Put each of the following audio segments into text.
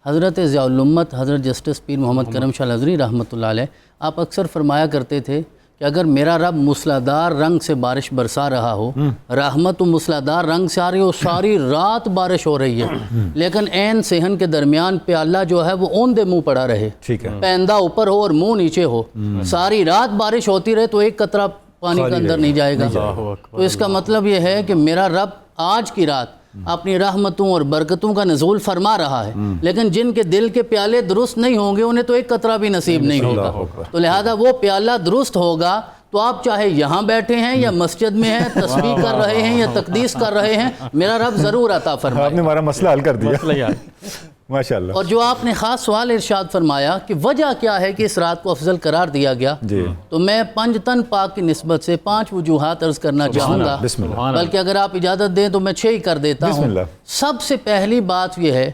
حضرت ضیاء الامت حضرت جسٹس پیر محمد کرم شاہ الازہری رحمۃ اللہ علیہ آپ اکثر فرمایا کرتے تھے کہ اگر میرا رب موسلادھار رنگ سے بارش برسا رہا ہو، رحمت و موسلادھار رنگ سے آ رہی ہو، ساری رات بارش ہو رہی ہے، لیکن عین صحن کے درمیان پیالہ جو ہے وہ اوندے منہ پڑا رہے، پیندہ اوپر ہو اور منہ نیچے ہو، ساری رات بارش ہوتی رہے تو ایک قطرہ پانی کے اندر نہیں جائے گا۔ تو اس کا مطلب یہ ہے کہ میرا رب آج کی رات اپنی رحمتوں اور برکتوں کا نزول فرما رہا ہے، لیکن جن کے دل کے پیالے درست نہیں ہوں گے انہیں تو ایک قطرہ بھی نصیب نہیں ہوگا۔ تو لہذا وہ پیالہ درست ہوگا تو آپ چاہے یہاں بیٹھے ہیں یا مسجد میں ہیں، تسبیح کر رہے ہیں یا تقدیس کر رہے ہیں، میرا رب ضرور عطا فرمائے۔ آپ نے ہمارا مسئلہ حل کر دیا ماشاءاللہ۔ اور جو آپ نے خاص سوال ارشاد فرمایا کہ وجہ کیا ہے کہ اس رات کو افضل قرار دیا گیا، تو میں پنجتن پاک کی نسبت سے 5 وجوہات عرض کرنا چاہوں گا، بلکہ اگر آپ اجازت دیں تو میں 6 ہی کر دیتا ہوں۔ سب سے پہلی بات یہ ہے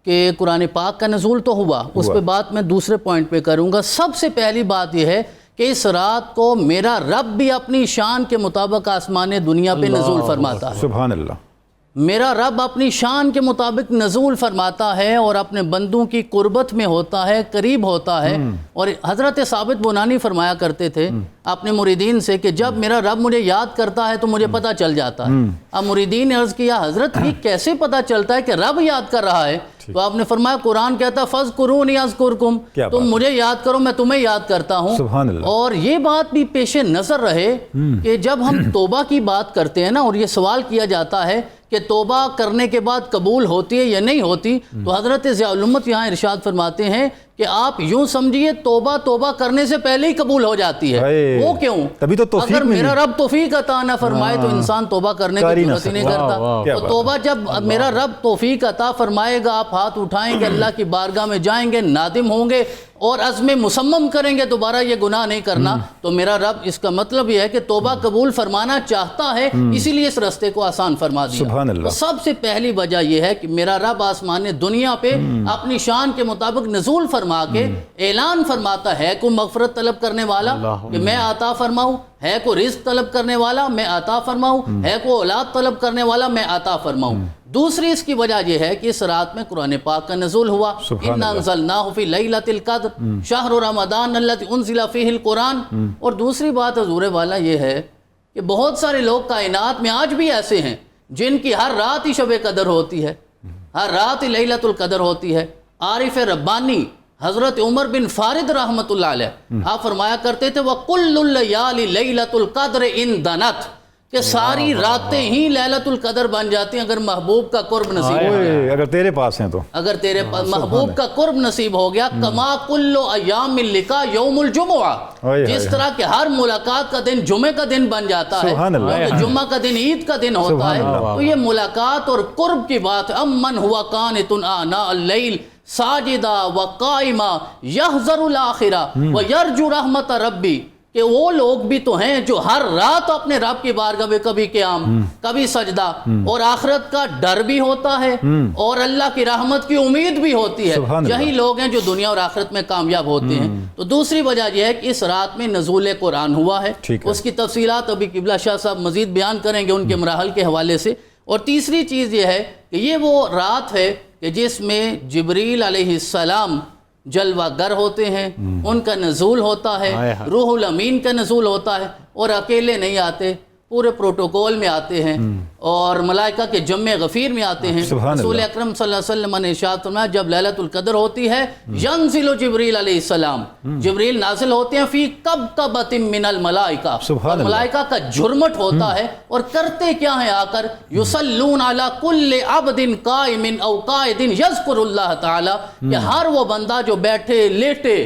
کہ قرآن پاک کا نزول تو ہوا، اس پہ بات میں دوسرے پوائنٹ پہ کروں گا۔ سب سے پہلی بات یہ ہے کہ اس رات کو میرا رب بھی اپنی شان کے مطابق آسمان دنیا پہ نزول فرماتا ہے۔ سبحان اللہ۔ میرا رب اپنی شان کے مطابق نزول فرماتا ہے اور اپنے بندوں کی قربت میں ہوتا ہے، قریب ہوتا ہے۔ اور حضرت ثابت بنانی فرمایا کرتے تھے اپنے مریدین سے کہ جب میرا رب مجھے یاد کرتا ہے تو مجھے پتہ چل جاتا ہے۔ اب مریدین نے عرض کیا حضرت یہ کیسے پتہ چلتا ہے کہ رب یاد کر رہا ہے؟ تو آپ نے فرمایا قرآن کہتا فَاذْكُرُونِي أَذْكُرْكُمْ، تم مجھے یاد کرو میں تمہیں یاد کرتا ہوں۔ اور یہ بات بھی پیش نظر رہے کہ جب ہم توبہ کی بات کرتے ہیں نا، اور یہ سوال کیا جاتا ہے کہ توبہ کرنے کے بعد قبول ہوتی ہے یا نہیں ہوتی، تو حضرت ضیاء الامت یہاں ارشاد فرماتے ہیں کہ آپ یوں سمجھیے توبہ کرنے سے پہلے ہی قبول ہو جاتی ہے۔ وہ کیوں؟ اگر میرا رب توفیق عطا نہ فرمائے تو انسان توبہ کرنے کی ضرورت ہی نہیں کرتا۔ تو توبہ جب میرا رب توفیق عطا فرمائے گا، آپ ہاتھ اٹھائیں گے، اللہ کی بارگاہ میں جائیں گے، نادم ہوں گے اور عزم مصمم کریں گے دوبارہ یہ گناہ نہیں کرنا، تو میرا رب اس کا مطلب یہ ہے کہ توبہ قبول فرمانا چاہتا ہے، اسی لیے اس رستے کو آسان فرما دیا۔ تو سب سے پہلی وجہ یہ ہے کہ میرا رب آسمان دنیا پہ اپنی شان کے مطابق نزول فرما کے اعلان فرماتا ہے کو مغفرت طلب کرنے والا کہ میں عطا فرماؤں، ہے کو رزق طلب کرنے والا میں عطا فرماؤں، ہے کو اولاد طلب کرنے والا میں عطا فرماؤں۔ دوسری اس کی وجہ یہ ہے کہ اس رات میں قرآن پاک کا نزول ہوا، اِنَّا أَنزَلْنَاهُ فِي لَيْلَةِ الْقَدْرِ شَهْرُ رَمَضَانَ الَّذِي أُنزِلَ فِيهِ الْقُرْآنُ۔ اور دوسری بات حضور والا یہ ہے کہ بہت سارے لوگ کائنات میں آج بھی ایسے ہیں جن کی ہر رات ہی شب قدر ہوتی ہے، ہر رات ہی لیلۃ القدر ہوتی ہے۔ عارف ربانی حضرت عمر بن فارد رحمۃ اللہ علیہ آپ فرمایا کرتے تھے وَكُلُّ اللَّيَالِ لَيْلَةُ الْقَدْرِ إِن دَنَتْ، کہ ساری راتیں ہی لیلۃ القدر بن جاتی ہیں اگر محبوب کا قرب نصیب ہو گیا، اگر تیرے پاس ہیں تو، اگر تیرے محبوب کا قرب نصیب ہو گیا۔ کما کل ایام اللقاء یوم الجمعہ، جس طرح کہ ہر ملاقات کا دن جمعے کا دن بن جاتا ہے، کیونکہ جمعہ کا دن عید کا دن ہوتا ہے، تو یہ ملاقات اور قرب کی بات ہے۔ امن ہوا قانت آناء اللیل ساجدا وقائما یحذر الآخرہ ویرجو رحمت ربی، کہ وہ لوگ بھی تو ہیں جو ہر رات اپنے رب کی بارگاہ میں کبھی قیام کبھی سجدہ اور آخرت کا ڈر بھی ہوتا ہے اور اللہ کی رحمت کی امید بھی ہوتی ہے۔ یہی لوگ ہیں جو دنیا اور آخرت میں کامیاب ہوتے ہیں۔ تو دوسری وجہ یہ ہے کہ اس رات میں نزول قرآن ہوا ہے، اس کی تفصیلات ابھی قبلہ شاہ صاحب مزید بیان کریں گے ان کے مراحل کے حوالے سے۔ اور تیسری چیز یہ ہے کہ یہ وہ رات ہے کہ جس میں جبریل علیہ السلام جلوہ گر ہوتے ہیں، ان کا نزول ہوتا ہے، روح الامین کا نزول ہوتا ہے، اور اکیلے نہیں آتے، پورے پروٹوکول میں آتے ہیں اور ملائکہ کے جمع غفیر میں آتے ہیں۔ رسول اکرم صلی اللہ علیہ وسلم نے ارشاد فرمایا جب لیلۃ القدر ہوتی ہے ینزل جبریل علیہ السلام، جبریل نازل ہوتے ہیں فی کبکبۃ من الملائکہ، ملائکہ کا جھرمٹ ہوتا ہے، اور کرتے کیا ہیں آ کر یصلون علی کل عبد قائم او قاعد یذکر اللہ تعالی، کہ ہر وہ بندہ جو بیٹھے لیٹے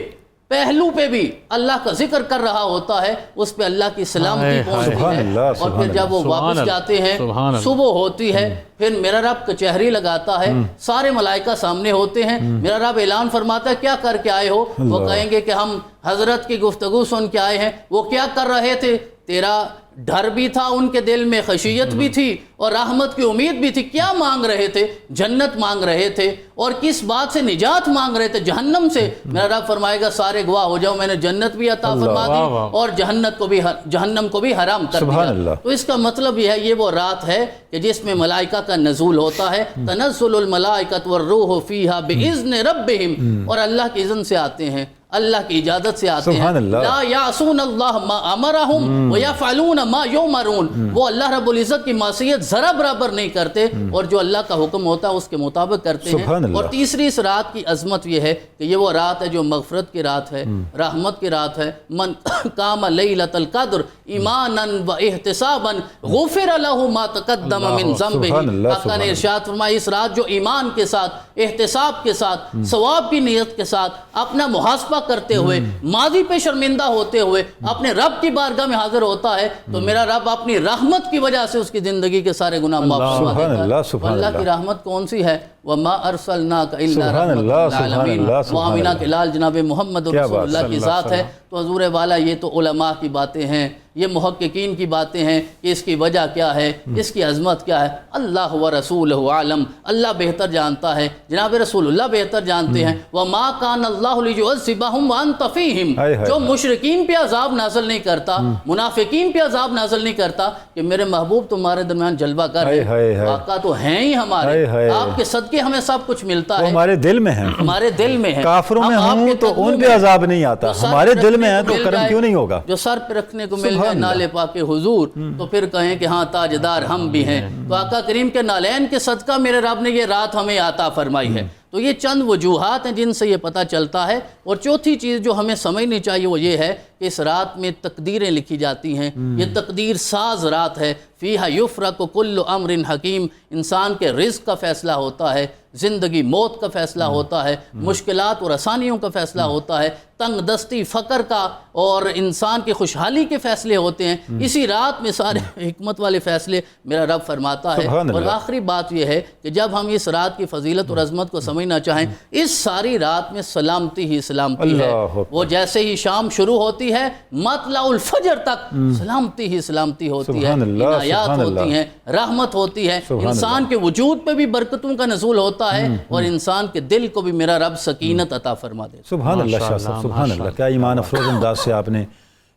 پہلو پہ بھی اللہ کا ذکر کر رہا ہوتا ہے، اس پہ اللہ کی سلامتی پہنچتی ہے۔ اور پھر جب وہ واپس جاتے ہیں صبح ہوتی ہے، پھر میرا رب کچہری لگاتا ہے، سارے ملائکہ سامنے ہوتے ہیں، میرا رب اعلان فرماتا ہے کیا کر کے آئے ہو؟ وہ کہیں گے کہ ہم حضرت کی گفتگو سن کے آئے ہیں۔ وہ کیا کر رہے تھے؟ تیرا ڈر بھی تھا ان کے دل میں، خشیت بھی تھی اور رحمت کی امید بھی تھی۔ کیا مانگ رہے تھے؟ جنت مانگ رہے تھے۔ اور کس بات سے نجات مانگ رہے تھے؟ جہنم سے۔ میرا رب فرمائے گا سارے گواہ ہو جاؤ، میں نے جنت بھی عطا فرما دی اور جہنم کو بھی حرام کر دیا۔ تو اس کا مطلب یہ ہے، یہ وہ رات ہے کہ جس میں ملائکہ کا نزول ہوتا ہے، تنزل الملائکۃ والروح فیہا بإذن ربہم، اور اللہ کی اذن سے آتے ہیں، اللہ کی اجازت سے آتے ہیں۔ لا یعصون اللہ ما امرہم ویفعلون ما یؤمرون، وہ اللہ رب العزت کی معصیت ذرا برابر نہیں کرتے اور جو اللہ کا حکم ہوتا ہے اس کے مطابق کرتے ہیں۔ اور تیسری اس رات کی عظمت یہ ہے کہ یہ وہ رات ہے جو مغفرت کی رات ہے، رحمت کی رات ہے۔ من قام لیلۃ القدر ایمانا و احتسابا غفر لہ ما تقدم من ذنبہ۔ آقا نے ارشاد فرمایا اس رات جو ایمان کے ساتھ، احتساب کے ساتھ، ثواب کی نیت کے ساتھ اپنا محاسبہ کرتے ہوئے، ماضی پہ شرمندہ ہوتے ہوئے اپنے رب کی بارگاہ میں حاضر ہوتا ہے تو میرا رب اپنی رحمت کی وجہ سے اس کی زندگی کے سارے گناہ معاف فرما دیتا ہے۔ اللہ کی رحمت کون سی ہے؟ وَمَا أَرْسَلْنَاكَ إِلَّا رَحْمَةً لِلْعَالَمِينَ۔ وہ آمینہ کے لال جناب محمد رسول اللہ کی ذات ہے۔ تو حضور والا یہ تو علماء کی باتیں ہیں، یہ محققین کی باتیں ہیں کہ اس کی وجہ کیا ہے، اس کی عظمت کیا ہے۔ اللہ و رسولہ عالم، اللہ بہتر جانتا ہے، جناب رسول اللہ بہتر جانتے ہیں۔ وَمَا كَانَ اللَّهُ لِيُعَذِّبَهُمْ وَأَنْتَ فِيهِمْ، جو مشرکین پہ عذاب نازل نہیں کرتا، منافقین پہ عذاب نازل نہیں کرتا کہ میرے محبوب تمہارے درمیان جلوہ کر ہیں، آقا تو ہیں ہی ہمارے، آپ کے صدقے ہمیں سب کچھ ملتا ہے، ہمارے دل میں ہیں، ہمارے دل میں ہے۔ کافروں میں ہوں تو ان پہ عذاب نہیں آتا، ہمارے دل میں ہے تو کرم کیوں نہیں ہوگا؟ جو سر پہ رکھنے کو مل جائے نالے پاک حضور تو پھر کہیں کہ ہاں تاجدار ہم بھی ہیں۔ تو آقا کریم کے نالین کے صدقہ میرے رب نے یہ رات ہمیں عطا فرمائی ہے۔ تو یہ چند وجوہات ہیں جن سے یہ پتہ چلتا ہے۔ اور چوتھی چیز جو ہمیں سمجھنی چاہیے وہ یہ ہے کہ اس رات میں تقدیریں لکھی جاتی ہیں، یہ تقدیر ساز رات ہے۔ فیہا یفرق کل امر حکیم، انسان کے رزق کا فیصلہ ہوتا ہے، زندگی موت کا فیصلہ ہوتا ہے، مشکلات اور آسانیوں کا فیصلہ ہوتا ہے، تنگ دستی فقر کا اور انسان کی خوشحالی کے فیصلے ہوتے ہیں۔ اسی رات میں سارے حکمت والے فیصلے میرا رب فرماتا ہے۔ اور آخری بات یہ ہے کہ جب ہم اس رات کی فضیلت اور عظمت کو سمجھنا چاہیں، اس ساری رات میں سلامتی ہی سلامتی ہے۔ وہ جیسے ہی شام شروع ہوتی ہے مطلع الفجر تک سلامتی ہی سلامتی ہوتی ہے، عنایات ہوتی ہیں، رحمت ہوتی ہے، انسان کے وجود پہ بھی برکتوں کا نزول ہوتا ہے اور انسان کے دل کو بھی میرا رب سکینت عطا فرما دیتا ہے۔ سبحان اللہ شاہ صاحب، سبحان اللہ، کیا ایمان افروز انداز سے آپ نے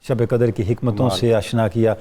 شب قدر کی حکمتوں سے آشنا کیا۔